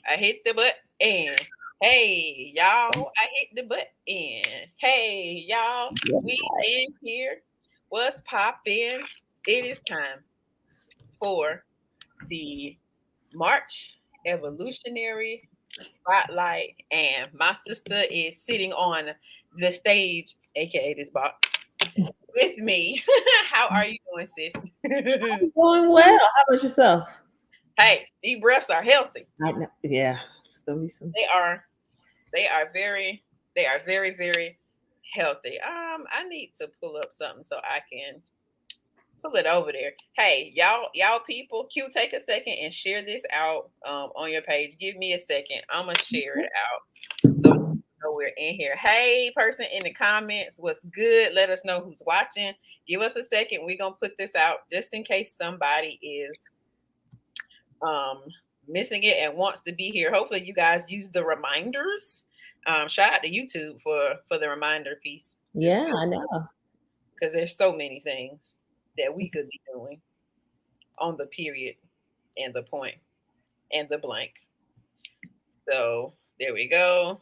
I hit the button. Hey, y'all, I hit the button. Hey, y'all, we in here. What's poppin'? It is time for the March Evolutionary Spotlight, and my sister is sitting on the stage, aka this box, with me. How are you doing, sis? Going well. How about yourself? Hey, these breaths are healthy. I know. Yeah, it's gonna be some. They are. They are very. They are very, very healthy. I need to pull up something so I can pull it over there. Hey, y'all people, Q, take a second and share this out on your page. Give me a second. I'm gonna share it out so you know we're in here. Hey, person in the comments, what's good? Let us know who's watching. Give us a second. We're gonna put this out just in case somebody is um missing it and wants to be here. Hopefully, you guys use the reminders. Shout out to YouTube for the reminder piece. It's Yeah, good I know. because there's so many things that we could be doing on the period and the point and the blank. So there we go.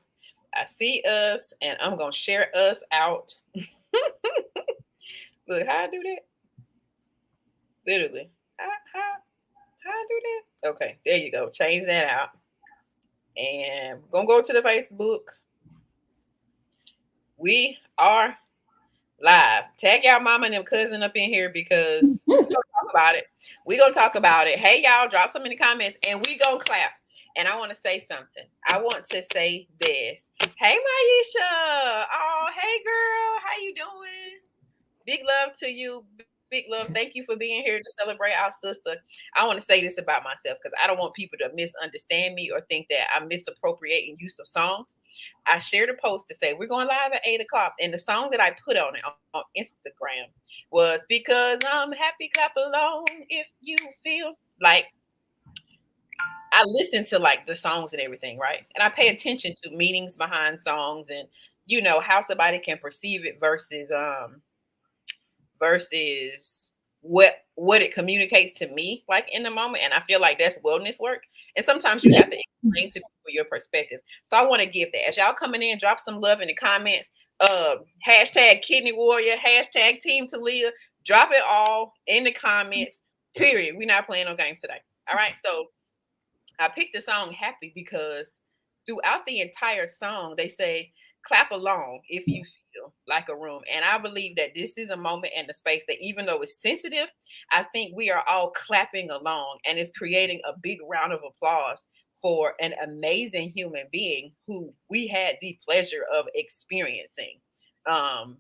I see us, and I'm gonna share us out. Look, how I do that? Literally, how I do that? Okay, there you go. Change that out, and we're gonna go to the Facebook. We are live. Tag y'all mama and them cousin up in here because we're gonna talk about it. We're gonna talk about it. Hey y'all, drop some in the comments and we gonna clap. And I want to say something. I want to say this. Hey Maisha. Oh, hey girl. How you doing? Big love to you. Big love. Thank you for being here to celebrate our sister. I want to say this about myself because I don't want people to misunderstand me or think that I'm misappropriating use of songs. I shared a post to say we're going live at 8 o'clock, and the song that I put on it on Instagram was because I'm happy. Clap along if you feel like I listen to like the songs and everything, right? And I pay attention to meanings behind songs and how somebody can perceive it versus what it communicates to me like in the moment. And I feel like that's wellness work. And sometimes you have to explain to people your perspective. So I want to give that. As y'all coming in, drop some love in the comments. Hashtag kidney warrior, hashtag team Talia. Drop it all in the comments. Period. We're not playing no games today. All right. So I picked the song Happy because throughout the entire song, they say, clap along if you feel like a room. And I believe that this is a moment and a space that, even though it's sensitive, I think we are all clapping along and it's creating a big round of applause for an amazing human being who we had the pleasure of experiencing. Um,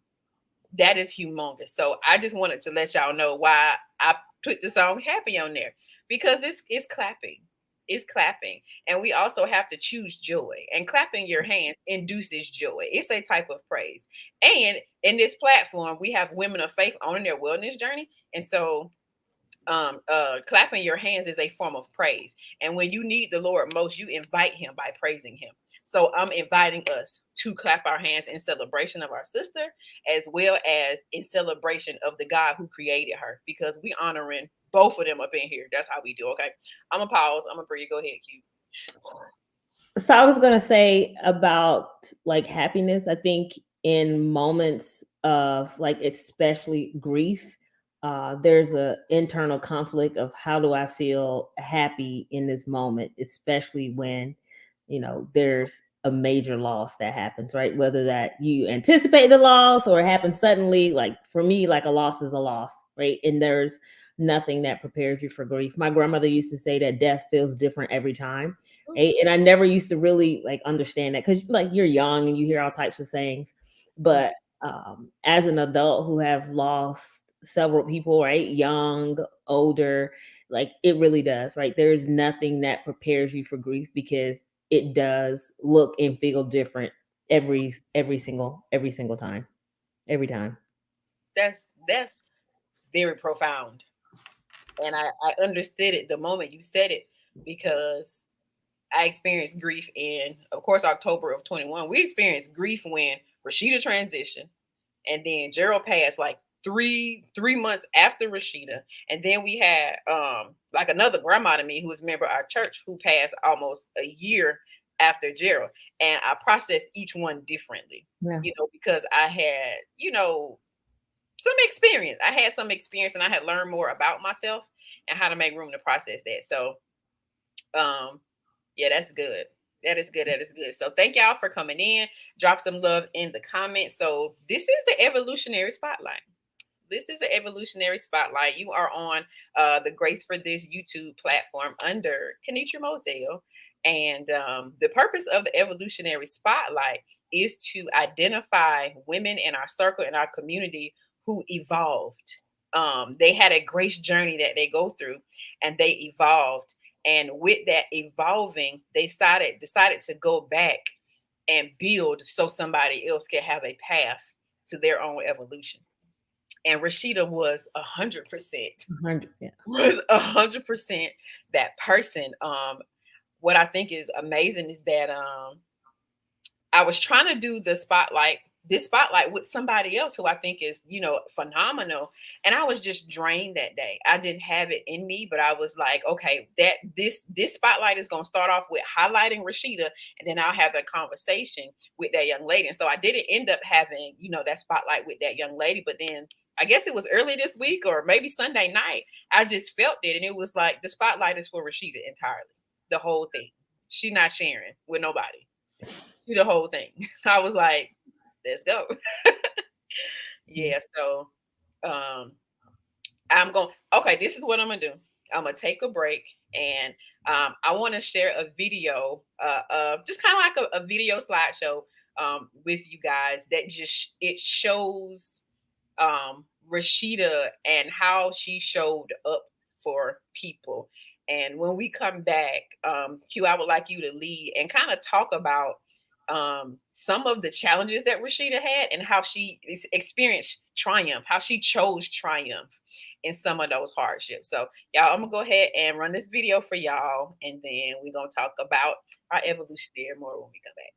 that is humongous. So I just wanted to let y'all know why I put the song Happy on there because it's clapping. It's clapping. And we also have to choose joy. And clapping your hands induces joy. It's a type of praise. And in this platform, we have women of faith on their wellness journey. And so clapping your hands is a form of praise. And when you need the Lord most, you invite him by praising him. So I'm inviting us to clap our hands in celebration of our sister, as well as in celebration of the God who created her, because we honoring both of them up in here. That's how we do. Okay. I'm gonna pause. I'm gonna breathe. Go ahead, Q. So I was gonna say about like happiness. I think in moments of like especially grief, there's a internal conflict of how do I feel happy in this moment, especially when there's a major loss that happens, right? Whether that you anticipate the loss or it happens suddenly. Like for me, like a loss is a loss, right? And there's nothing that prepares you for grief. My grandmother used to say that death feels different every time. Right? And I never used to really like understand that because like you're young and you hear all types of sayings. But as an adult who have lost several people, right? Young, older, like it really does, right? There's nothing that prepares you for grief because it does look and feel different every single time. Every time. That's very profound. And I understood it the moment you said it because I experienced grief in, of course, October of 21. We experienced grief when Rahsheedah transitioned, and then Gerald passed like three months after Rahsheedah, and then we had like another grandma to me who was a member of our church who passed almost a year after Gerald, and I processed each one differently. Yeah. You know, because I had, you know, some experience. I had some experience, and I had learned more about myself and how to make room to process that. So, yeah, that's good. That is good. That is good. So thank y'all for coming in. Drop some love in the comments. So this is the Evolutionary Spotlight. This is an Evolutionary Spotlight. You are on the Grace for This YouTube platform under Kenitra Moselle. And the purpose of the Evolutionary Spotlight is to identify women in our circle, in our community who evolved. They had a grace journey that they go through, and they evolved. And with that evolving, they decided to go back and build so somebody else can have a path to their own evolution. And Rahsheedah was 100%. 100, yeah. Was 100% that person. What I think is amazing is that I was trying to do this spotlight with somebody else who I think is, you know, phenomenal. And I was just drained that day. I didn't have it in me, but I was like, okay, this spotlight is going to start off with highlighting Rahsheedah, and then I'll have a conversation with that young lady. And so I didn't end up having, you know, that spotlight with that young lady, but then I guess it was early this week or maybe Sunday night, I just felt it. And it was like, the spotlight is for Rahsheedah entirely. The whole thing. She not sharing with nobody. She the whole thing. I was like, let's go. Yeah. So okay, this is what I'm going to do. I'm going to take a break, and I want to share a video, just kind of like a video slideshow with you guys that it shows Rahsheedah and how she showed up for people. And when we come back, Q, I would like you to lead and kind of talk about some of the challenges that Rahsheedah had and how she experienced triumph, how she chose triumph in some of those hardships. So y'all, I'm gonna go ahead and run this video for y'all, and then we're gonna talk about our evolutionary more when we come back.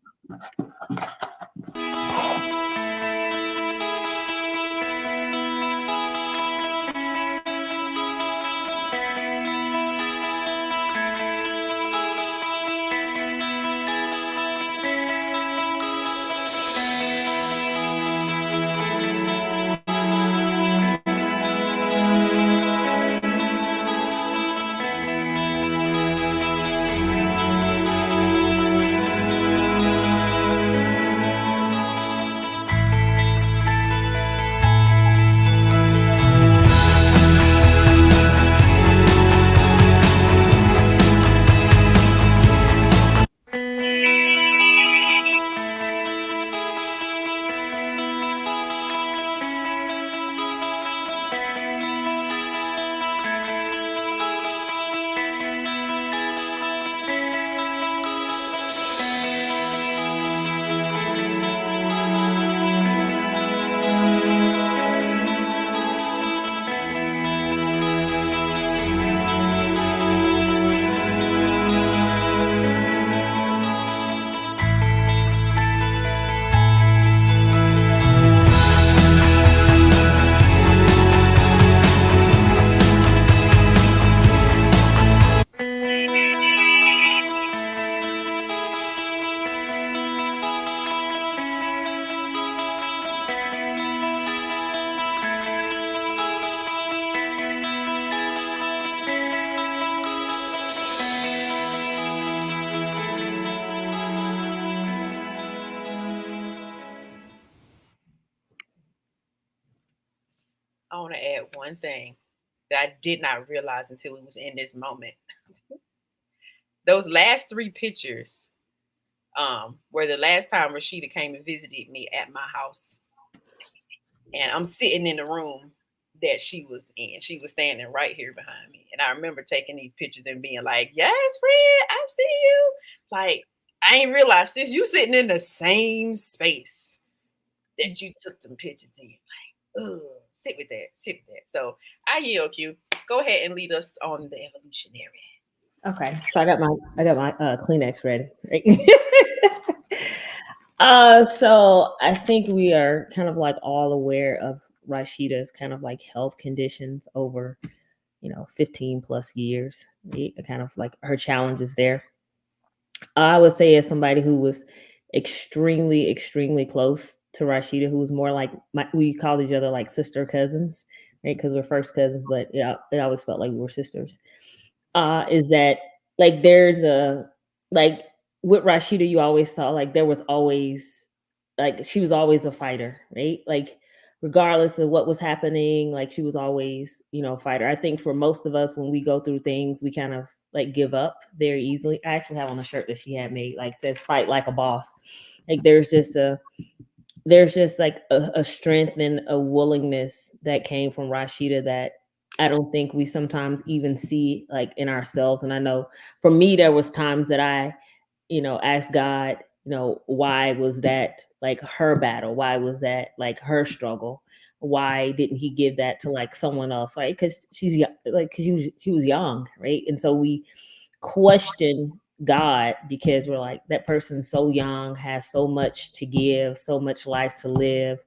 I want to add one thing that I did not realize until it was in this moment. Those last three pictures were the last time Rahsheedah came and visited me at my house. And I'm sitting in the room that she was in. She was standing right here behind me. And I remember taking these pictures and being like, yes, friend, I see you. Like, I ain't realized this. You sitting in the same space that you took some pictures in. Like, oh, sit with that. So I yield, Q. Go ahead and lead us on the evolutionary. Okay, so I got my Kleenex ready. Right? So I think we are kind of like all aware of Rashida's kind of like health conditions over, 15 plus years, kind of like her challenges there. I would say, as somebody who was extremely, extremely close to Rashida, who was more like we called each other like sister cousins, right? Because we're first cousins, but yeah, it always felt like we were sisters. Is that like there's a like with Rashida, you always saw like there was always like she was always a fighter, right? Like regardless of what was happening, like she was always, a fighter. I think for most of us, when we go through things, we kind of like give up very easily. I actually have on a shirt that she had made, like says "Fight like a boss." Like there's just like a strength and a willingness that came from Rashida that I don't think we sometimes even see like in ourselves. And I know for me, there was times that I, asked God, why was that like her battle? Why was that like her struggle? Why didn't he give that to like someone else? Right. Cause like, cause she was young. Right. And so we question God because we're like, that person's so young, has so much to give, so much life to live,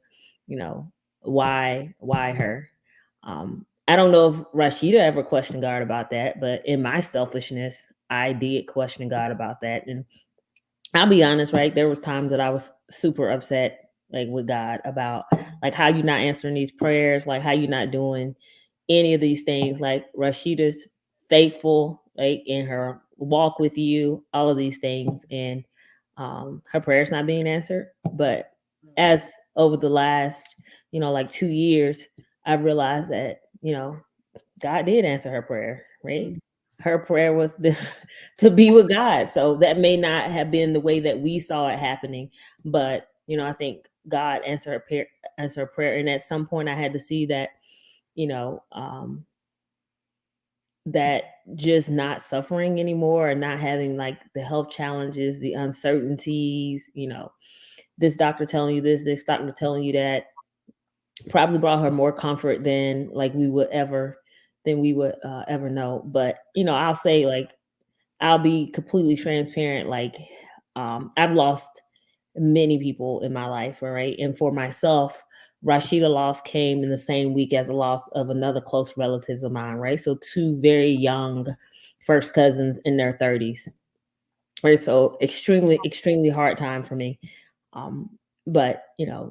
you know, why her? I don't know if Rashida ever questioned God about that, but in my selfishness, I did question God about that. And I'll be honest, right? There was times that I was super upset, like with God about like how you not answering these prayers, like how you not doing any of these things. Like Rashida's faithful, like in her walk with you, all of these things, and her prayers not being answered. But as over the last, like 2 years, I realized that God did answer her prayer, right? Her prayer was to be with God. So that may not have been the way that we saw it happening, but I think God answered her prayer. And at some point, I had to see that, you know, um, that just not suffering anymore, and not having like the health challenges, the uncertainties, this doctor telling you this doctor telling you that, probably brought her more comfort than like we would ever know. But I'll say, like, I'll be completely transparent, like I've lost many people in my life, all right? And for myself, Rashida loss came in the same week as the loss of another close relatives of mine, right? So two very young first cousins in their 30s. Right. So extremely, extremely hard time for me. Um, but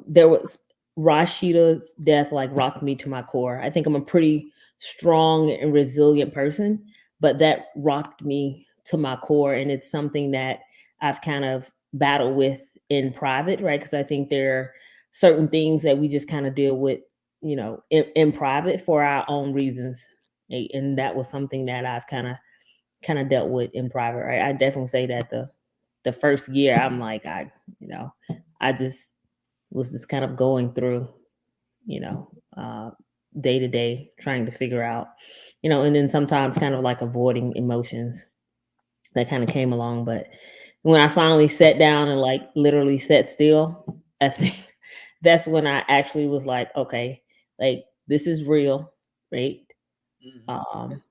there was Rashida's death like rocked me to my core. I think I'm a pretty strong and resilient person, but that rocked me to my core. And it's something that I've kind of battled with in private, right? Because I think there are certain things that we just kind of deal with, in private for our own reasons. And that was something that I've kind of dealt with in private, right? I definitely say that the first year, I'm like, I just was just kind of going through, you know, uh, day to day, trying to figure out, and then sometimes kind of like avoiding emotions that kind of came along. But when I finally sat down and like literally sat still, I think that's when I actually was like, okay, like this is real, right? Um,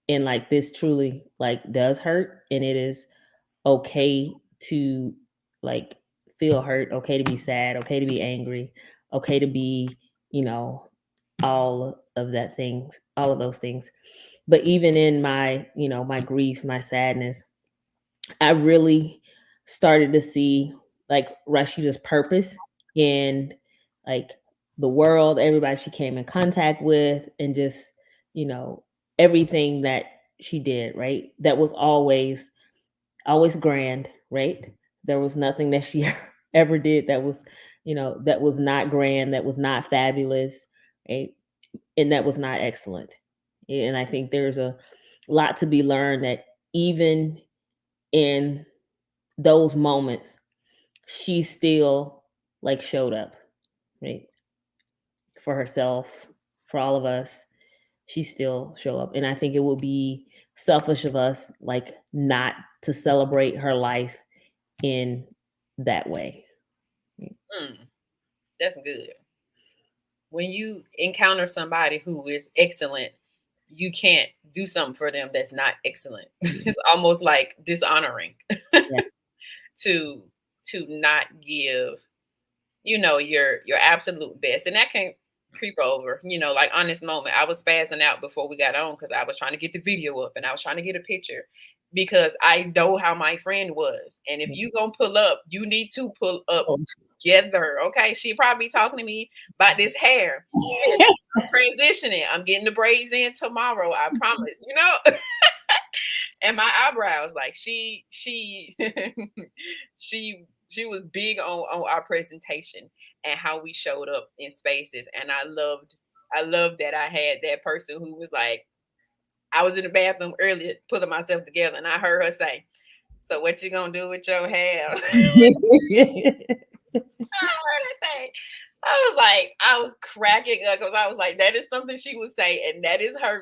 and like this truly like does hurt, and it is okay to like feel hurt, okay to be sad, okay to be angry, okay to be, you know, all of those things. But even in my, my grief, my sadness, I really started to see like Rashida's purpose in like the world, everybody she came in contact with, and just, you know, everything that she did, right? That was always grand, right? There was nothing that she ever did that was, that was not grand, that was not fabulous, right? And that was not excellent. And I think there's a lot to be learned that even in those moments, she still like showed up, right? For herself, for all of us, she still show up. And I think it would be selfish of us like not to celebrate her life in that way. That's good. When you encounter somebody who is excellent, you can't do something for them that's not excellent. It's almost like dishonoring Yeah. to not give, your absolute best. And that can creep over, like on this moment. I was spazzing out before we got on because I was trying to get the video up and I was trying to get a picture because I know how my friend was. And if you gonna pull up, you need to pull up together. Okay. She probably talking to me about this hair. Sis, I'm transitioning. I'm getting the braids in tomorrow. I promise. And my eyebrows, like she she was big on our presentation and how we showed up in spaces. And I loved that I had that person who was like, I was in the bathroom earlier putting myself together and I heard her say, so what you gonna do with your hair? I heard that thing. I was cracking up because I was like, that is something she would say, and that is how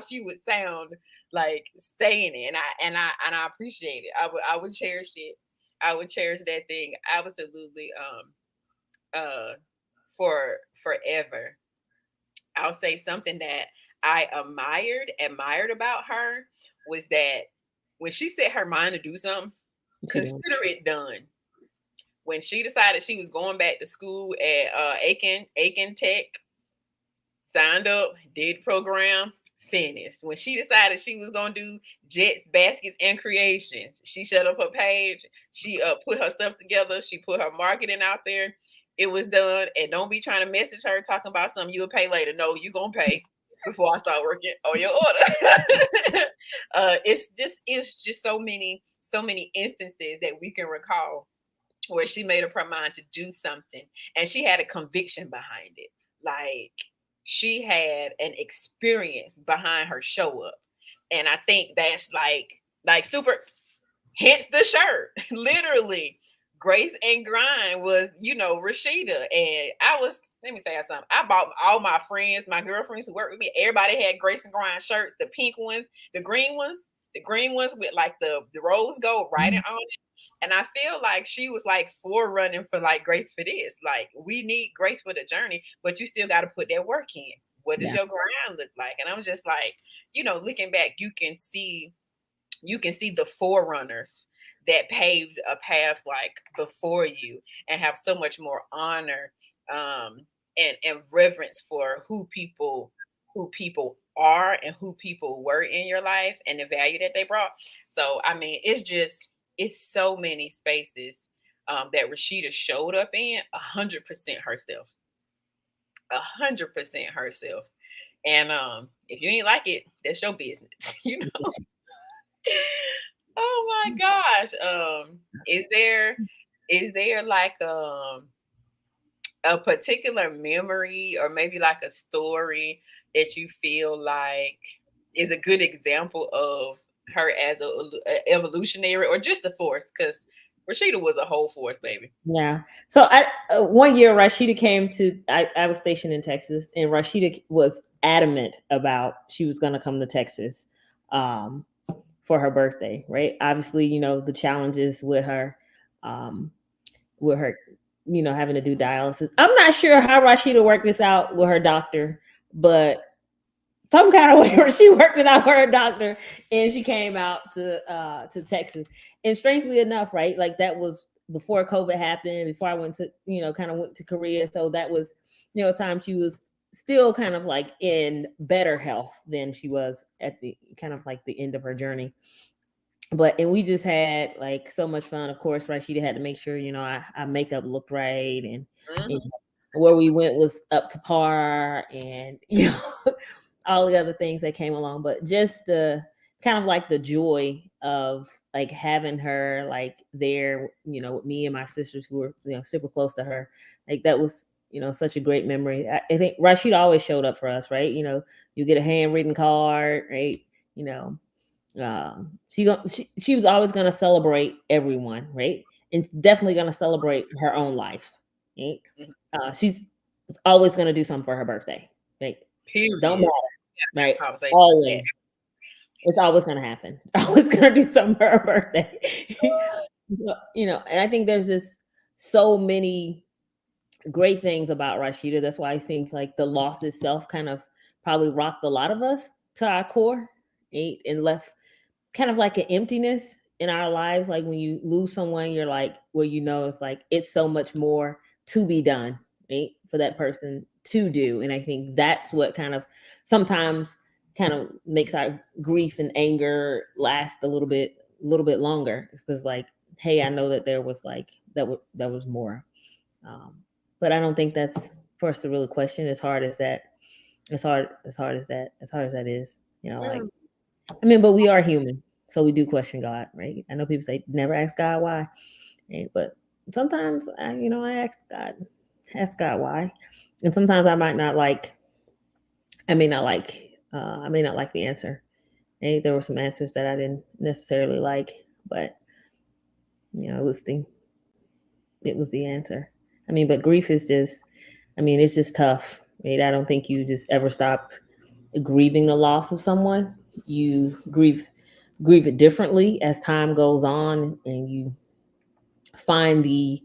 she would sound like saying it. And I appreciate it. I would cherish it. I would cherish that thing absolutely for forever. I'll say something that I admired about her was that when she set her mind to do something, consider it done. When she decided she was going back to school at Aiken Tech, signed up, did the program, finished. When she decided she was gonna do jets, baskets, and creations, she set up her page. She put her stuff together. She put her marketing out there. It was done. And don't be trying to message her talking about something you'll pay later. No, you gonna pay before I start working on your order. It's just so many instances that we can recall where she made up her mind to do something and she had a conviction behind it. Like she had an experience behind her show up. And I think that's like super, hence the shirt. Literally, Grace and Grind was, Rahsheedah. And let me tell you something. I bought all my friends, my girlfriends who worked with me, everybody had Grace and Grind shirts, the pink ones, the green ones with like the rose gold writing on it. And I feel like she was like forerunning for like Grace for this. Like we need Grace for the journey, but you still got to put that work in. What does your grind look like? And I'm just like, looking back, you can see the forerunners that paved a path like before you and have so much more honor and reverence for who people are and who people were in your life and the value that they brought. So I mean, it's so many spaces that Rahsheedah showed up in 100% herself. 100% herself. And if you ain't like it, that's your business, Oh my gosh. Is there like a particular memory or maybe like a story that you feel like is a good example of her as a evolutionary or just a force? Because Rahsheedah was a whole force, baby. Yeah. So one year Rahsheedah came to, I was stationed in Texas, and Rahsheedah was adamant about she was going to come to Texas for her birthday, right? Obviously, the challenges with her, having to do dialysis. I'm not sure how Rahsheedah worked this out with her doctor, but some kind of way where she worked it out with her doctor and she came out to Texas. And strangely enough, right, like that was before COVID happened, before I went to, kind of went to Korea. So that was, a time she was still kind of like in better health than she was at the kind of like the end of her journey. And we just had like so much fun. Of course, Rahsheedah had to make sure, our makeup looked right, and where we went was up to par, and all the other things that came along. But just the kind of like the joy of like having her like there, with me and my sisters who were, super close to her. Like that was, such a great memory. I think Rahsheedah always showed up for us, right? You get a handwritten card, right? She was always going to celebrate everyone, right? And definitely going to celebrate her own life, right? She's always going to do something for her birthday, right? Period. Don't matter, right? Always. It's always going to happen. Always going to do something for her birthday. And I think there's just so many great things about Rahsheedah. That's why I think like the loss itself kind of probably rocked a lot of us to our core, right? And left kind of like an emptiness in our lives. Like when you lose someone, you're like, well, it's like, it's so much more to be done, right? For that person to do. And I think that's what kind of sometimes kind of makes our grief and anger last a little bit longer. It's because like, hey, I know that there was like that was more. But I don't think that's for us to really question as hard as that as hard as that is, you know, like, I mean, but we are human, so we do question God, right? I know people say never ask God why, right? But sometimes I ask God why, and sometimes I may not like the answer. Right? There were some answers that I didn't necessarily like, but it was the answer. I mean, but grief is just, I mean, it's just tough. Right? I don't think you just ever stop grieving the loss of someone. You grieve it differently as time goes on, and you find the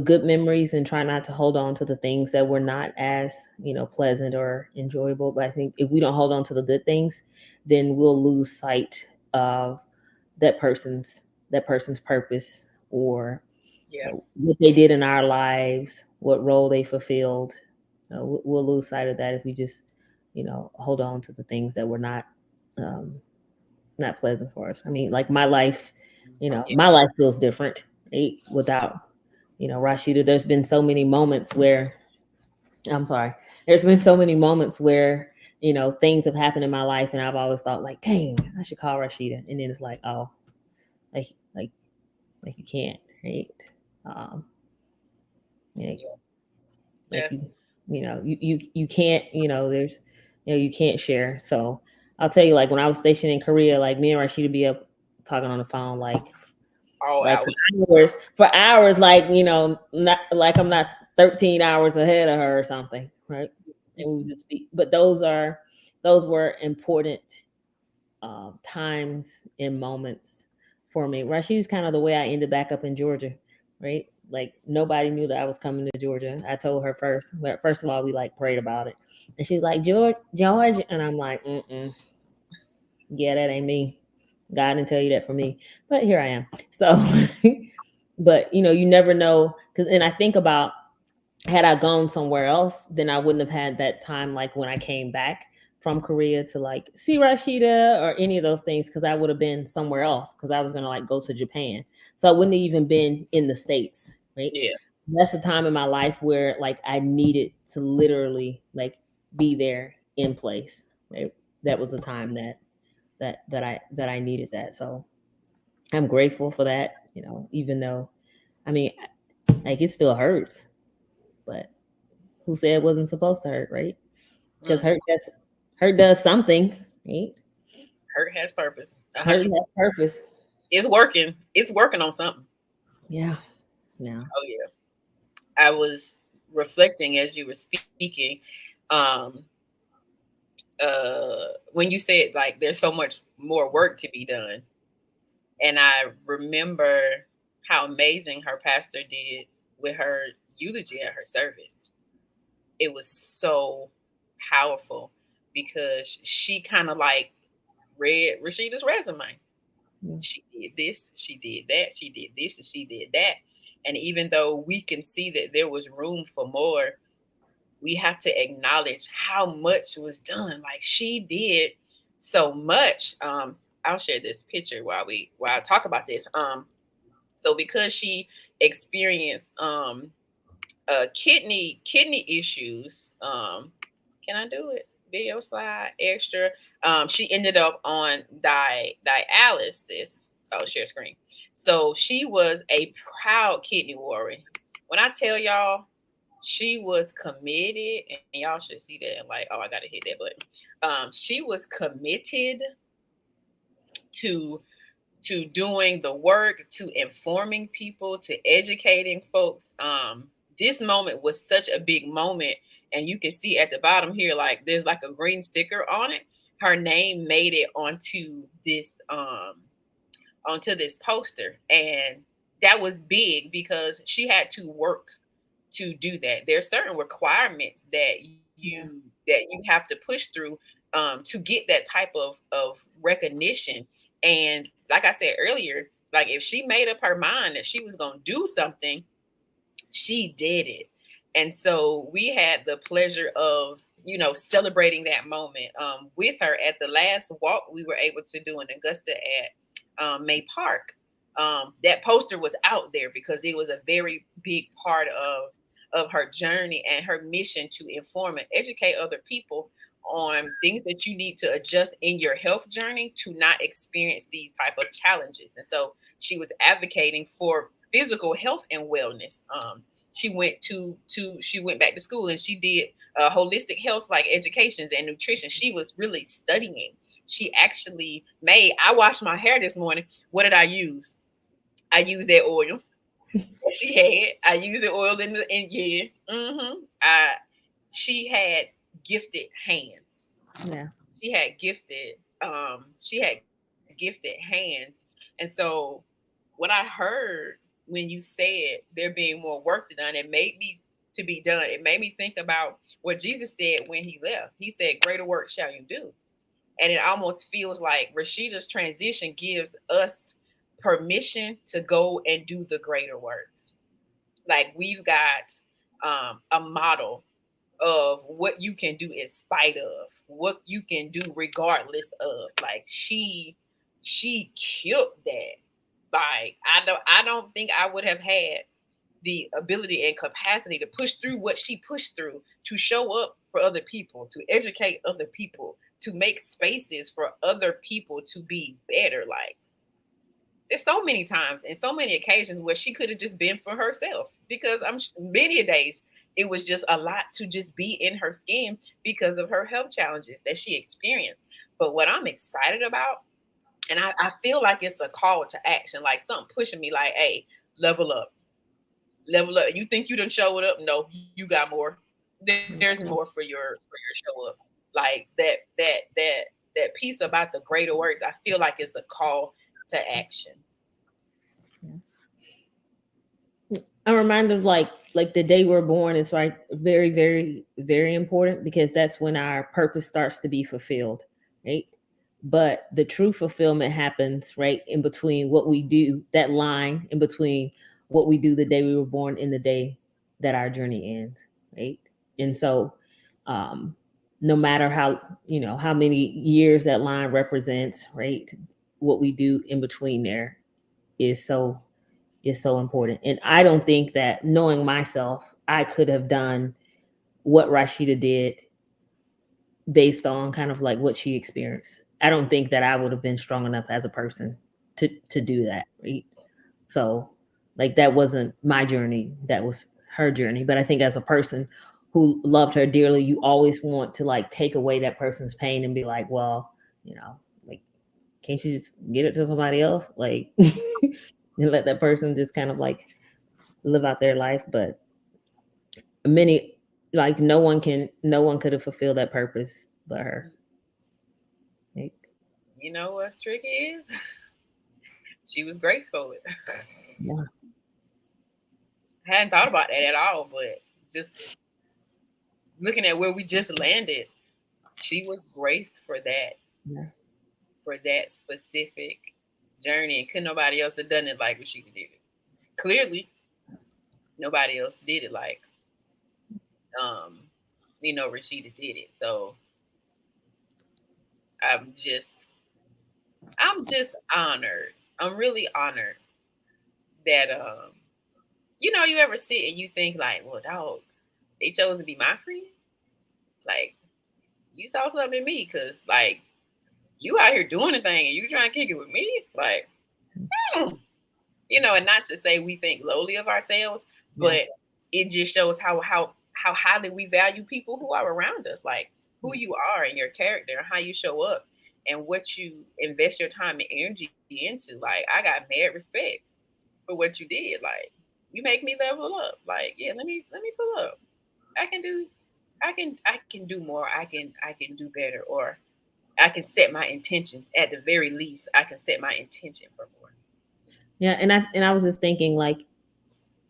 good memories and try not to hold on to the things that were not as pleasant or enjoyable. But I think if we don't hold on to the good things, then we'll lose sight of that person's purpose, or what they did in our lives, what role they fulfilled. We'll lose sight of that if we just hold on to the things that were um, not pleasant for us. I mean, like my life, my life feels different, right? Without Rahsheedah. I'm sorry. There's been so many moments where things have happened in my life, and I've always thought like, dang, I should call Rahsheedah, and then it's like, oh, like like like you can't, right? Um, yeah, like you can't, there's you can't share. So I'll tell you, like when I was stationed in Korea, like me and Rahsheedah be up talking on the phone like for hours, like not like I'm not 13 hours ahead of her or something, right? And we would just speak. But those were important times and moments for me. Rashid was kind of the way I ended back up in Georgia, right? Like nobody knew that I was coming to Georgia. I told her first. First of all, we like prayed about it, and she's like, George, and I'm like, yeah, that ain't me. God didn't tell you that for me, but here I am. So, but you never know, and I think about, had I gone somewhere else, then I wouldn't have had that time, like when I came back from Korea, to like see Rahsheedah or any of those things, because I would have been somewhere else, because I was gonna like go to Japan, so I wouldn't have even been in the States, right? Yeah. That's a time in my life where like I needed to literally like be there in place, right? That was a time that I needed that. So I'm grateful for that, even though, I mean, like it still hurts, but who said it wasn't supposed to hurt, right? Because hurt does something, right? Hurt has purpose. Hurt has purpose. It's working. It's working on something. Yeah. Yeah. Oh yeah. I was reflecting as you were speaking. Um, when you said like there's so much more work to be done, and I remember how amazing her pastor did with her eulogy at her service. It was so powerful because she kind of like read Rasheedah's resume. She did this, she did that, she did this, and she did that. And even though we can see that there was room for more, we have to acknowledge how much was done. Like she did so much. I'll share this picture while I talk about this. So because she experienced kidney issues, can I do it? Video slide extra. She ended up on dialysis. Oh, share screen. So she was a proud kidney warrior. When I tell y'all, she was committed, and y'all should see that. And like, oh, I gotta hit that button. She was committed to doing the work, to informing people, to educating folks. This moment was such a big moment, and you can see at the bottom here, like there's like a green sticker on it. Her name made it onto this poster, and that was big because she had to work to do that. There's certain requirements that you have to push through to get that type of recognition. And like I said earlier, like if she made up her mind that she was going to do something, she did it. And so we had the pleasure of, celebrating that moment with her at the last walk we were able to do in Augusta at May Park. That poster was out there because it was a very big part of her journey and her mission to inform and educate other people on things that you need to adjust in your health journey to not experience these type of challenges. And so she was advocating for physical health and wellness. She went back to school and she did holistic health, like education and nutrition. She was really studying. She actually made. I washed my hair this morning. What did I use? I used that oil that she had. I used the oil in yeah. She had gifted hands. Yeah. She had gifted hands. And so what I heard when you said there being more work to done, it made me to be done. It made me think about what Jesus said when he left. He said, "Greater work shall you do." And it almost feels like Rahsheedah's transition gives us permission to go and do the greater works. Like we've got a model of what you can do in spite of, what you can do regardless of. Like she killed that. Like I don't think I would have had the ability and capacity to push through what she pushed through, to show up for other people, to educate other people, to make spaces for other people to be better. Like there's so many times and so many occasions where she could have just been for herself, because many days it was just a lot to just be in her skin because of her health challenges that she experienced. But what I'm excited about, and I feel like it's a call to action, like something pushing me like, hey, level up. Level up. You think you done showed up? No, you got more. There's more for your show up. Like that piece about the greater works, I feel like it's a call to action. I'm reminded of like the day we're born is like very, very, very important, because that's when our purpose starts to be fulfilled, right? But the true fulfillment happens right in between what we do, that line in between what we do the day we were born and the day that our journey ends, right? And so no matter how how many years that line represents, right, what we do in between there is so important. And I don't think that, knowing myself, I could have done what Rahsheedah did based on kind of like what she experienced. I don't think that I would have been strong enough as a person to do that, right? So like that wasn't my journey, that was her journey. But I think as a person who loved her dearly, you always want to like take away that person's pain and be like, well, like, can't you just get it to somebody else? Like and let that person just kind of like live out their life. But many, like no one could have fulfilled that purpose but her. Like, You know what's tricky is? She was graceful. yeah. I hadn't thought about that at all, but just looking at where we just landed, she was graced for that. Yeah. For that specific journey. And couldn't nobody else have done it like Rahsheedah did it. Clearly, nobody else did it like Rahsheedah did it. So I'm just honored. I'm really honored that you ever sit and you think like, well, dog, they chose to be my friend. Like, you saw something in me, because like you out here doing the thing and you trying to kick it with me, like, and not to say we think lowly of ourselves, but it just shows how highly we value people who are around us, like who you are and your character and how you show up and what you invest your time and energy into. Like, I got mad respect for what you did. Like, you make me level up. Like, yeah, let me pull up. I can do more. I can do better, or I can set my intentions. At the very least, I can set my intention for more. Yeah, and I was just thinking like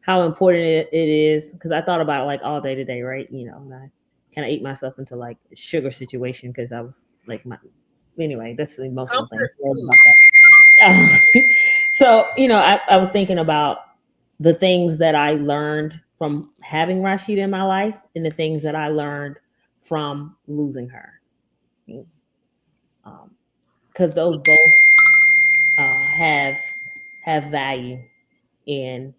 how important it is, because I thought about it like all day today, right? And I kind of ate myself into like a sugar situation because I was like anyway, that's the emotional thing about that. So I was thinking about the things that I learned from having Rahsheedah in my life and the things that I learned from losing her. Because those both have value in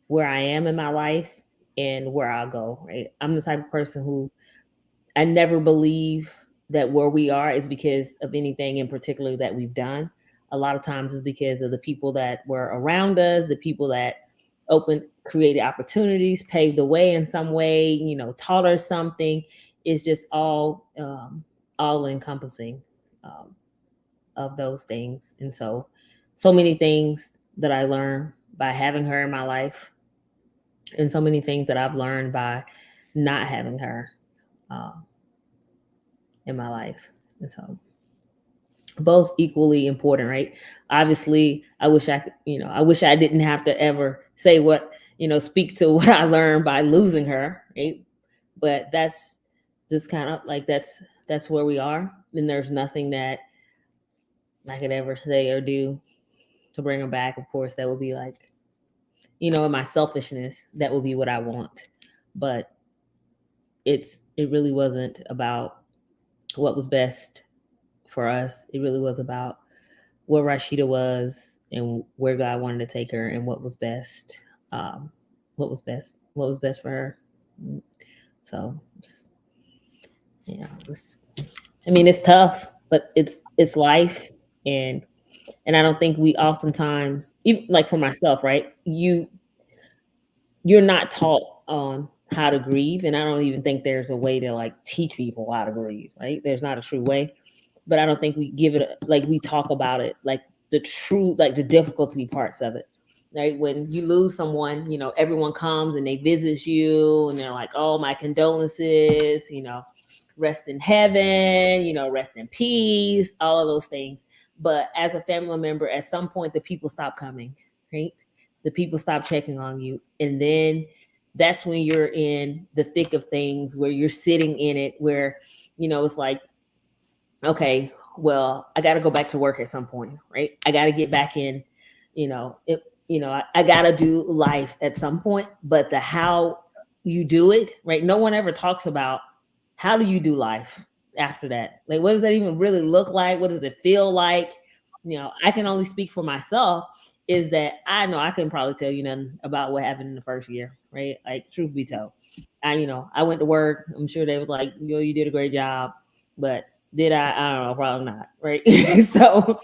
where I am in my life and where I'll go. Right, I'm the type of person who I never believe that where we are is because of anything in particular that we've done. A lot of times it's because of the people that were around us, the people that created opportunities, paved the way in some way, taught us something. It's just all encompassing of those things. And so many things that I learned by having her in my life, and so many things that I've learned by not having her in my life. And so both equally important, right? Obviously, I wish I didn't have to ever say speak to what I learned by losing her, right? But that's just kind of like that's where we are, and there's nothing that I could ever say or do to bring her back. Of course, that would be like, in my selfishness, that would be what I want. But it really wasn't about what was best for us. It really was about what Rahsheedah was and where God wanted to take her and what was best. What was best for her. So, it's tough, but it's life, and I don't think we oftentimes, even like for myself, right? You're not taught on how to grieve, and I don't even think there's a way to like teach people how to grieve, right? There's not a true way, but I don't think we give it like we talk about it like the true, like the difficulty parts of it, right? When you lose someone, everyone comes and they visit you and they're like, oh, my condolences, rest in heaven, rest in peace, all of those things. But as a family member, at some point, the people stop coming, right? The people stop checking on you. And then that's when you're in the thick of things, where you're sitting in it, where, it's like, okay, well, I got to go back to work at some point, right? I got to get back in, I got to do life at some point, but the how you do it, right? No one ever talks about how do you do life after that? Like, what does that even really look like? What does it feel like? I can only speak for myself, is that I know I can probably tell you nothing about what happened in the first year, right? Like, truth be told, I went to work. I'm sure they was like, you did a great job, but did I don't know, probably not, right? So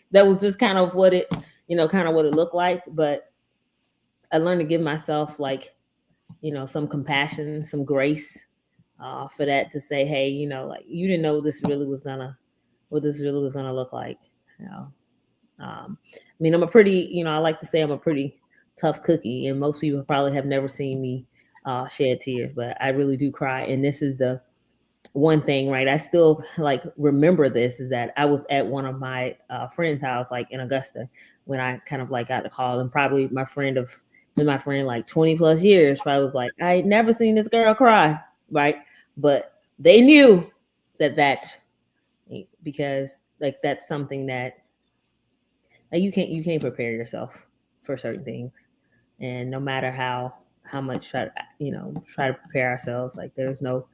that was just kind of what it, kind of what it looked like. But I learned to give myself like, some compassion, some grace for that, to say, hey, like, you didn't know what this really was gonna look like. I'm a pretty, I like to say I'm a pretty tough cookie, and most people probably have never seen me shed tears, but I really do cry. And this is the one thing, right? I still like remember this, is that I was at one of my friend's house, like in Augusta, when I kind of like got the call, and probably my friend like 20 plus years probably was like, I ain't never seen this girl cry, right? But they knew that because like that's something that like, you can't prepare yourself for certain things, and no matter how much try to prepare ourselves, like there's no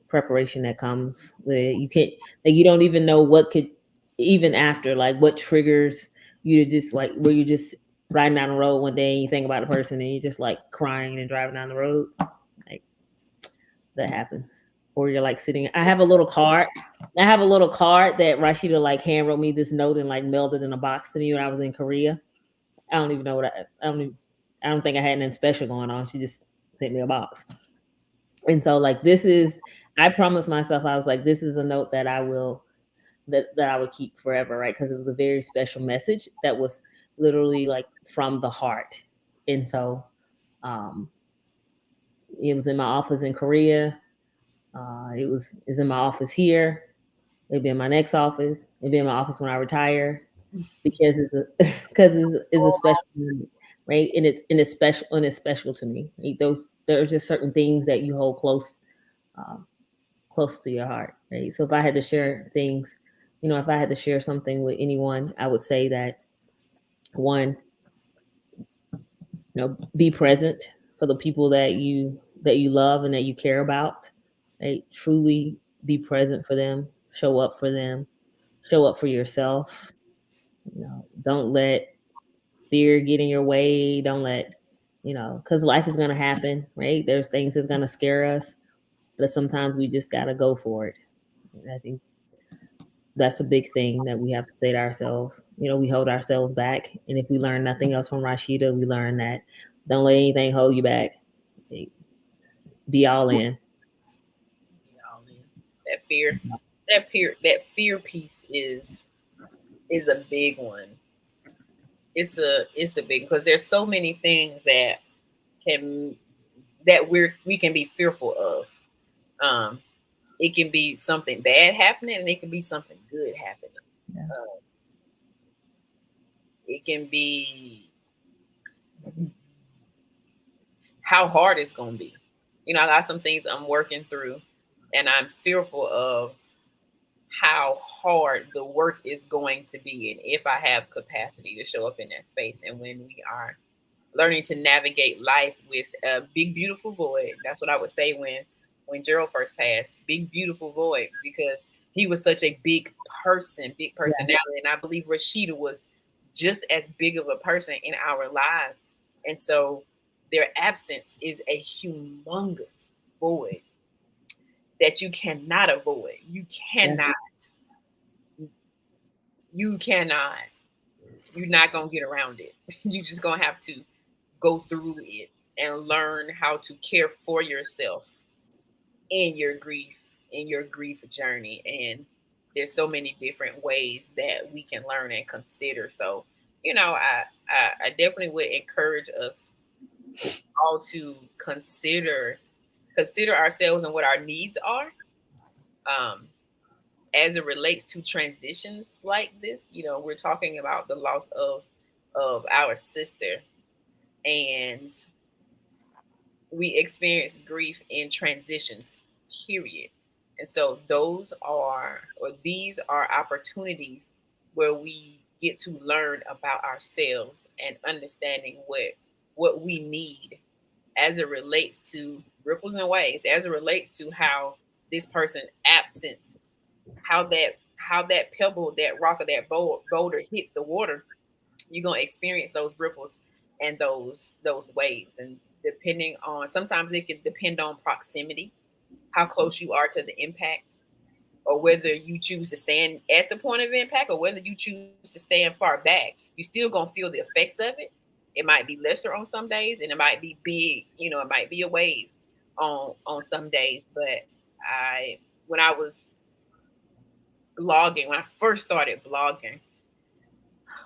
preparation that comes with it. You can't, like, you don't even know what could, even after, like, what triggers you to just like, where you just riding down the road one day and you think about a person and you're just like crying and driving down the road, like that happens. Or you're like sitting, I have a little card that Rahsheedah like hand wrote me this note and like mailed it in a box to me when I was in Korea. I don't even know what I don't think I had anything special going on. She just sent me a box. And so like, I promised myself, I was like, this is a note that I will, that I would keep forever, right? Because it was a very special message that was literally like from the heart. And so it was in my office in Korea. It's in my office here. It'd be in my next office. It'd be in my office when I retire, because it's a special moment, right? And it's special to me. Right? There are just certain things that you hold close to your heart, right? So if I had to share things, if I had to share something with anyone, I would say that, one, Be present for the people that you love and that you care about. Right? Truly be present for them. Show up for them. Show up for yourself. Don't let fear get in your way. Don't let because life is gonna happen, right? There's things that's gonna scare us, but sometimes we just gotta go for it. And I think that's a big thing that we have to say to ourselves. We hold ourselves back, and if we learn nothing else from Rahsheedah, we learn that don't let anything hold you back. Be all in. That fear, that fear piece is a big one. It's a big, because there's so many things can we can be fearful of. Um, it can be something bad happening, and it can be something good happening. Yeah. It can be how hard it's going to be. I got some things I'm working through, and I'm fearful of how hard the work is going to be, and if I have capacity to show up in that space. And when we are learning to navigate life with a big, beautiful void, that's what I would say when Gerald first passed. Big, beautiful void, because he was such a big personality, yeah. And I believe Rahsheedah was just as big of a person in our lives, and so their absence is a humongous void that you cannot avoid. You cannot. You cannot. You're not gonna get around it. You just gonna have to go through it and learn how to care for yourself in your grief journey. And there's so many different ways that we can learn and consider. So, I definitely would encourage us all to consider ourselves and what our needs are, as it relates to transitions like this. We're talking about the loss of our sister, and we experience grief in transitions, period. And so these are opportunities where we get to learn about ourselves and understanding what we need as it relates to ripples and waves, as it relates to how this person absence, how that pebble, that rock, or that boulder hits the water. You're gonna experience those ripples and those waves. And depending on, sometimes it can depend on proximity, how close you are to the impact, or whether you choose to stand at the point of impact, or whether you choose to stand far back. You still gonna feel the effects of it. It might be lesser on some days, and it might be big. It might be a wave on some days. But when I was blogging, when I first started blogging,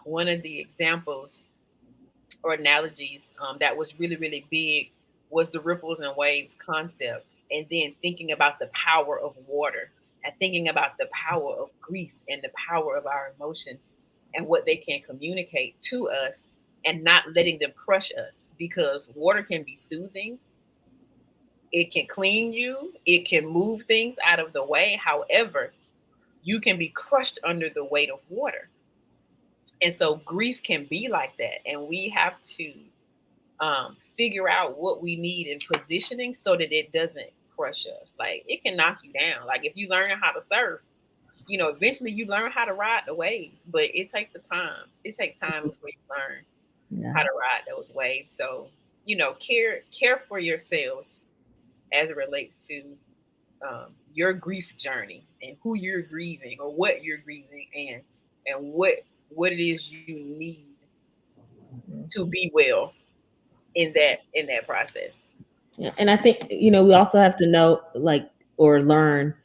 one of the examples or analogies that was really, really big was the ripples and waves concept. And then thinking about the power of water, and thinking about the power of grief and the power of our emotions and what they can communicate to us, and not letting them crush us, because water can be soothing. It can clean you. It can move things out of the way. However, you can be crushed under the weight of water. And so grief can be like that. And we have to figure out what we need in positioning so that it doesn't crush us. Like, it can knock you down. Like, if you learn how to surf, eventually you learn how to ride the waves, but it takes the time. It takes time before you learn how to ride those waves. So, care for yourselves as it relates to your grief journey, and who you're grieving, or what you're grieving, and what it is you need to be well in that process. Yeah, and I think we also have to know, or learn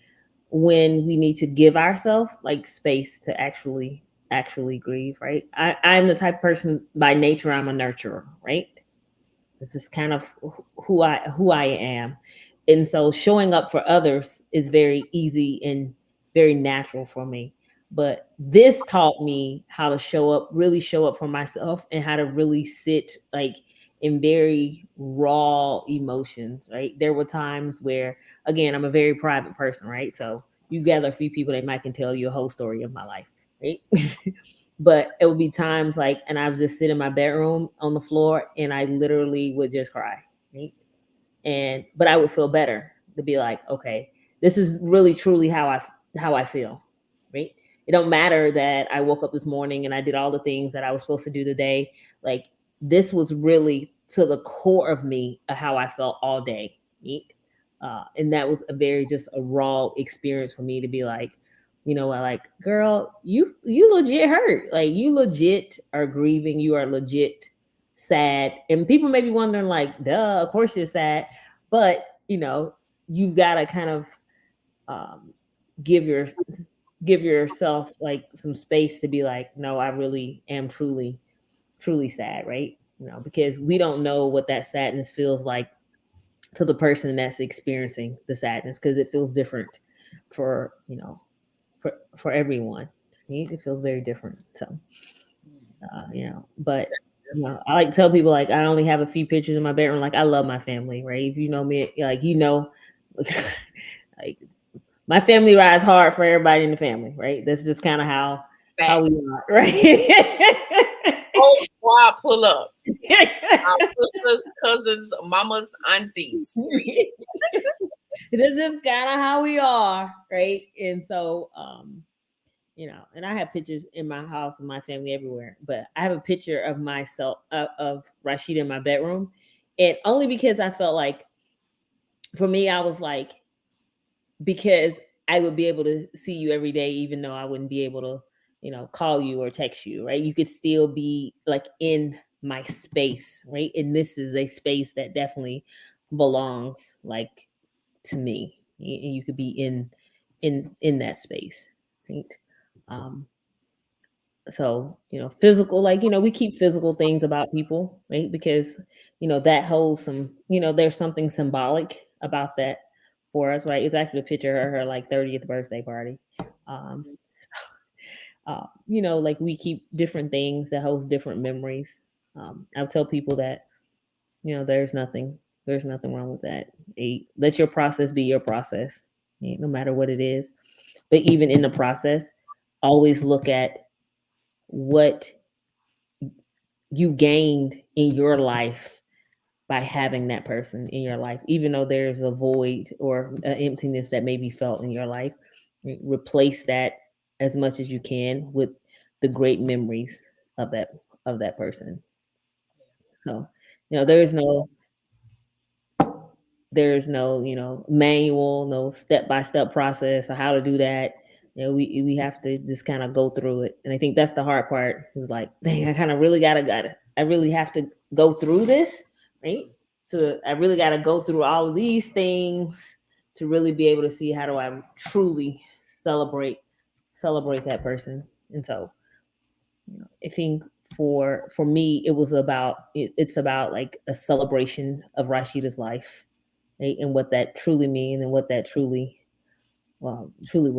when we need to give ourselves space to actually grieve. Right? I'm the type of person by nature. I'm a nurturer. Right? This is kind of who I am. And so showing up for others is very easy and very natural for me. But this taught me how to really show up for myself, and how to really sit in very raw emotions, right? There were times where, again, I'm a very private person, right? So you gather a few people that might can tell you a whole story of my life, right? But it would be times like, and I would just sit in my bedroom on the floor and I literally would just cry. Right? But I would feel better to be like, okay, this is really truly how I feel. Right? It don't matter that I woke up this morning and I did all the things that I was supposed to do today. Like this was really to the core of me of how I felt all day. Right? And that was a very just a raw experience for me to be like, like, girl, you legit hurt. Like you legit are grieving. You are legit sad. And people may be wondering, like, duh, of course you're sad. But, you gotta kind of um, give your give yourself like some space to be like, no, I really am truly, truly sad, right? Because we don't know what that sadness feels like to the person that's experiencing the sadness because it feels different for for everyone. Right? It feels very different. So but I like to tell people like I only have a few pictures in my bedroom. Like I love my family, right? If you know me, like like my family rides hard for everybody in the family, right? That's just kind of how we are, right? Oh, why pull up? Our sisters, cousins, mamas, aunties. This is kind of how we are, right? And so, and I have pictures in my house and my family everywhere, but I have a picture of myself of Rahsheedah in my bedroom, and only because I felt like, for me, I was like, because I would be able to see you every day, even though I wouldn't be able to, call you or text you, right? You could still be like in my space, right? And this is a space that definitely belongs like to me. And you could be in that space, right? Um, so physical, like we keep physical things about people, right? Because that holds some, there's something symbolic about that for us, right? It's actually a picture of her like 30th birthday party. um like we keep different things that holds different memories. I tell people that there's nothing wrong with that. Let your process be your process, no matter what it is. But even in the process, always look at what you gained in your life by having that person in your life, even though there's a void or an emptiness that may be felt in your life. Replace that as much as you can with the great memories of that person. So there's no manual, no step-by-step process of how to do that. We have to just kind of go through it, and I think that's the hard part. Is like, dang, I kind of really gotta I really have to go through this, right? I really gotta go through all of these things to really be able to see how do I truly celebrate that person. And so I think for me it's about like a celebration of Rahsheedah's life, right? And what that truly means and what that truly will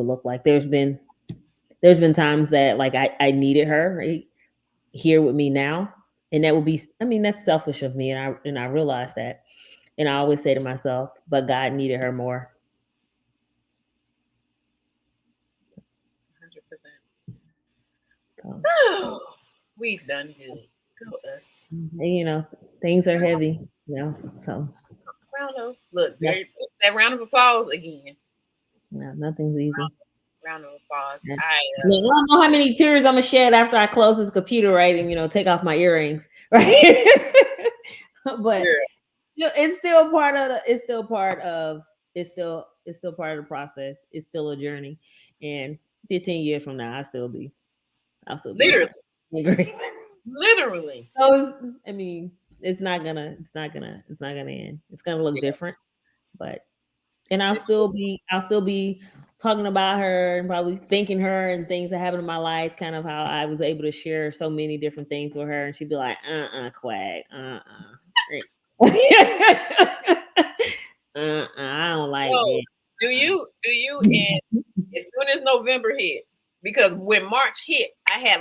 look like. There's been times that like I needed her, right, here with me now, and that would be, I mean, that's selfish of me, and I realize that, and I always say to myself, but God needed her more. 100%. We've done good. Go us. And, things are heavy, so Look, that round of applause again. nothing's easy. Round of applause. Yeah. I don't know how many tears I'm gonna shed after I close this computer, right, and take off my earrings, right? But it's still part of it's still part of the process. It's still a journey, and 15 years from now, I'll still be literally. So I mean, it's not gonna end. It's gonna look different, but. And I'll still be talking about her and probably thanking her and things that happened in my life, kind of how I was able to share so many different things with her. And she'd be like, Quag, I don't like it. Do you and as soon as November hit, because when March hit, I had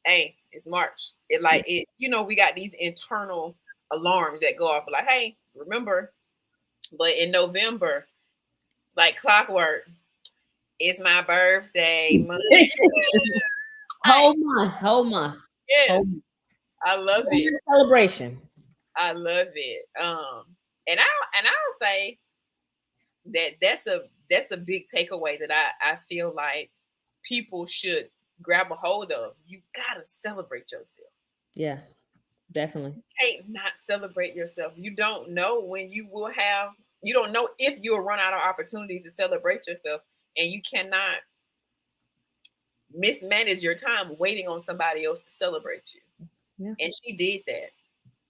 hey, it's March. We got these internal alarms that go off like, hey, remember. But in November, like clockwork, It's my birthday month. Whole month, whole month, Yes, whole month. I love it. Celebration. I love it. And I'll say that that's a big takeaway that I feel like people should grab a hold of. You gotta celebrate yourself. Yeah, definitely. You can't not celebrate yourself. You don't know when you will have. You don't know if you'll run out of opportunities to celebrate yourself, and you cannot mismanage your time waiting on somebody else to celebrate you. Yeah. And she did that.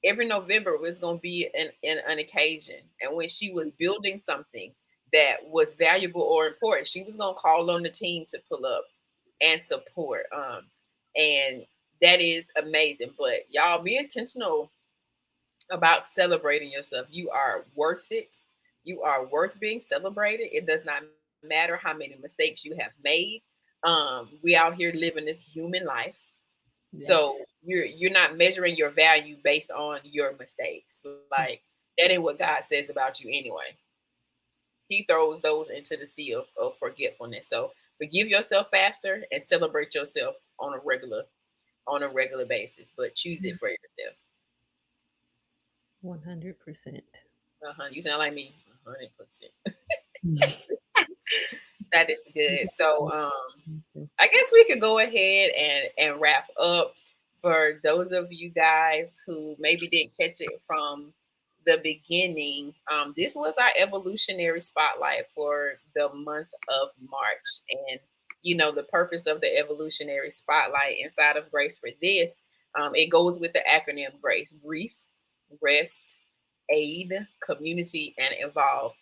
Every November was going to be an occasion. And when she was building something that was valuable or important, she was going to call on the team to pull up and support. And that is amazing. But y'all be intentional about celebrating yourself. You are worth it. You are worth being celebrated. It does not matter how many mistakes you have made. We out here living this human life. So Yes. you're not measuring your value based on your mistakes. Like that ain't what God says about you anyway. He throws those into the sea of forgetfulness. So forgive yourself faster and celebrate yourself on a regular basis. But choose it for yourself. 100%. You sound like me. 100%. That is good. So I guess we could go ahead and wrap up. For those of you guys who maybe didn't catch it from the beginning, this was our evolutionary spotlight for the month of March. And, the purpose of the evolutionary spotlight inside of Grace for this, it goes with the acronym GRACE: grief, rest, aid, community, and evolve.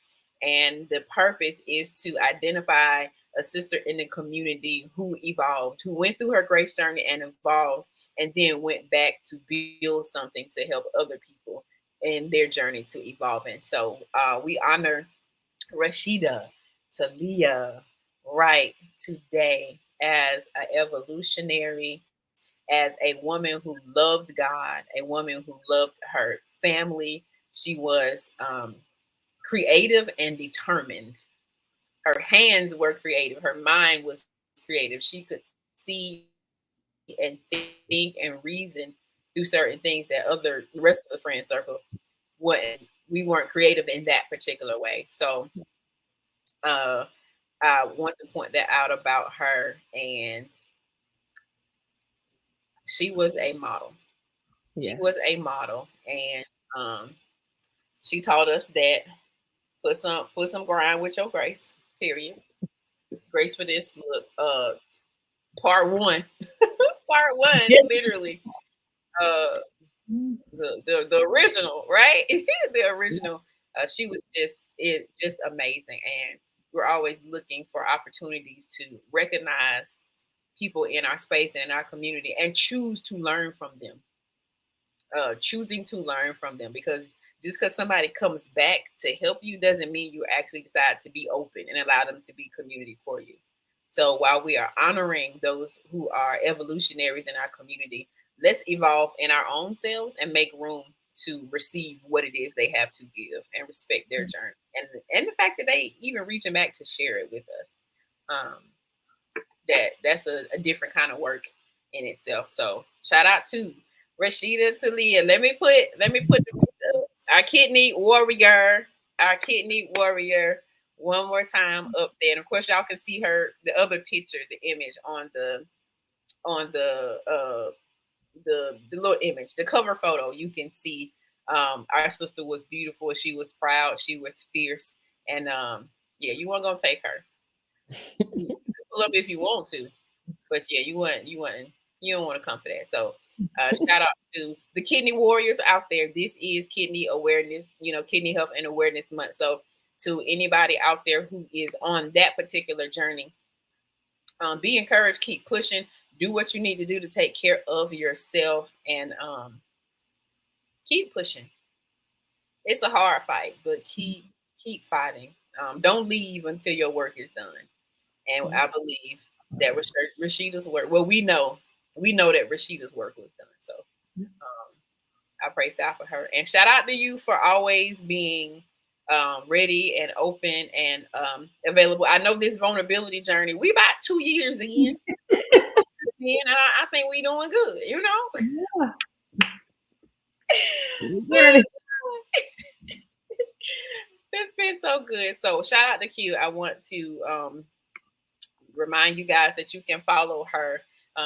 And the purpose is to identify a sister in the community who evolved, who went through her grace journey and evolved, and then went back to build something to help other people in their journey to evolving. So we honor Rahsheedah Teleah Wright today as an evolutionary, as a woman who loved God, a woman who loved her family. She was creative and determined. Her hands were creative. Her mind was creative. She could see and think and reason through certain things that the rest of the friend circle wouldn't. We weren't creative in that particular way. So uh, I want to point that out about her. And she was a model. She was Yes. a model, and she taught us that put some grind with your grace. Period. Grace for this. Look, part one. Part one, literally. Uh, the original, right? The original. She was just amazing, and we're always looking for opportunities to recognize people in our space and in our community and choose to learn from them. Choosing to learn from them, because just because somebody comes back to help you doesn't mean you actually decide to be open and allow them to be community for you. So while we are honoring those who are evolutionaries in our community, let's evolve in our own selves and make room to receive what it is they have to give and respect their journey, and the fact that they even reaching back to share it with us. Um, that's a different kind of work in itself. So shout out to Rahsheedah Teleah. Let me put our kidney warrior one more time up there. And of course y'all can see her, the other picture, the image on the little image, the cover photo. You can see our sister was beautiful. She was proud. She was fierce. And yeah, you weren't gonna take her. You can pull up if you want to, but yeah, you don't want to come for that. So shout out to the kidney warriors out there. This is kidney awareness, kidney health and awareness month. So to anybody out there who is on that particular journey, be encouraged, keep pushing, do what you need to do to take care of yourself, and keep pushing. It's a hard fight, but keep fighting. Don't leave until your work is done. And I believe that Rahsheedah's work. Well, we know that Rahsheedah's work was done. So I praise God for her, and shout out to you for always being ready and open and available. I know this vulnerability journey, we about 2 years in. And I think we doing good, you know. Yeah. It's been so good. So shout out to Q. I want to remind you guys that you can follow her.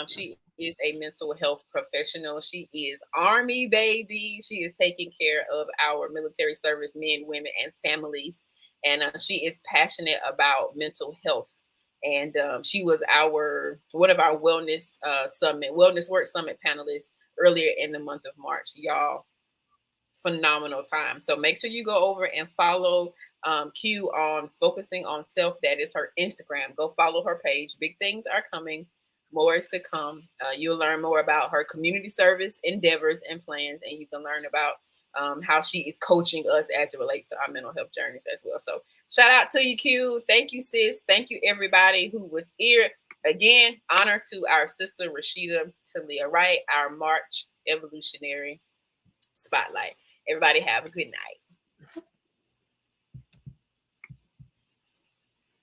She is a mental health professional. She is Army baby. She is taking care of our military service men, women, and families. And she is passionate about mental health. And she was one of our wellness work summit panelists earlier in the month of March. Y'all, phenomenal time. So make sure you go over and follow Q on Focusing on Self. That is her Instagram. Go follow her page. Big things are coming. More is to come. You'll learn more about her community service endeavors and plans, and you can learn about how she is coaching us as it relates to our mental health journeys as well. So shout out to you, Q. Thank you, sis. Thank you, everybody who was here. Again, honor to our sister Rahsheedah Teleah Wright, our March Evolutionary Spotlight. Everybody have a good night.